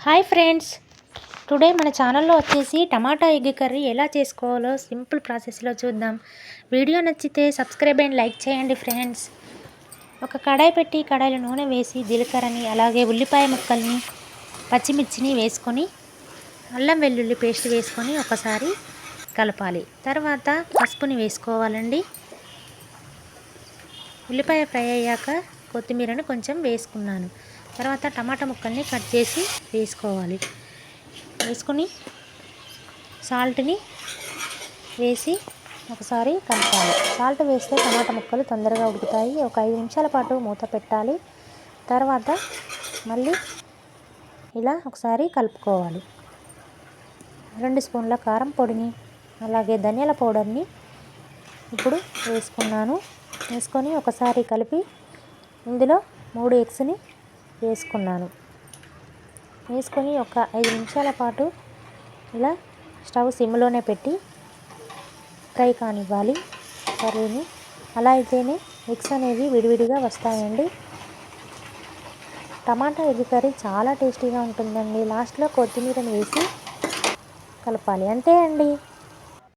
Hi friends, today మన ఛానల్లో వచ్చేసి టమాటా ఎగ్ కర్రీ ఎలా చేసుకోవాలో సింపుల్ ప్రాసెస్లో చూద్దాం. వీడియో నచ్చితే సబ్స్క్రైబ్ అండ్ లైక్ చేయండి ఫ్రెండ్స్. ఒక కడాయి పెట్టి కడాయిలో నూనె వేసి జీలకర్రని అలాగే ఉల్లిపాయ ముక్కల్ని పచ్చిమిర్చిని వేసుకొని అల్లం వెల్లుల్లి పేస్ట్ వేసుకొని ఒకసారి కలపాలి. తర్వాత పసుపుని వేసుకోవాలండి. ఉల్లిపాయ ఫ్రై అయ్యాక కొత్తిమీరను కొంచెం వేసుకున్నాను. తర్వాత టమాటా ముక్కల్ని కట్ చేసి వేసుకోవాలి. వేసుకొని సాల్ట్ని వేసి ఒకసారి కలపాలి. సాల్ట్ వేస్తే టమాటా ముక్కలు తొందరగా ఉడుకుతాయి. ఒక 5 నిమిషాల పాటు మూత పెట్టాలి. తర్వాత మళ్ళీ ఇలా ఒకసారి కలుపుకోవాలి. 2 స్పూన్ల కారం పొడిని అలాగే ధనియాల పౌడర్ని ఇప్పుడు వేసుకున్నాను. వేసుకొని ఒకసారి కలిపి ఇందులో 3 ఎగ్స్ని వేసుకున్నాను. వేసుకొని ఒక 5 నిమిషాల పాటు ఇలా స్టవ్ సిమ్లోనే పెట్టి ఫ్రై కానివ్వాలి కర్రీని. అలా అయితేనే ఎగ్స్ అనేవి విడివిడిగా వస్తాయండి. టమాటా ఎగ్ కర్రీ చాలా టేస్టీగా ఉంటుందండి. లాస్ట్లో కొత్తిమీరని వేసి కలపాలి. అంతే అండి.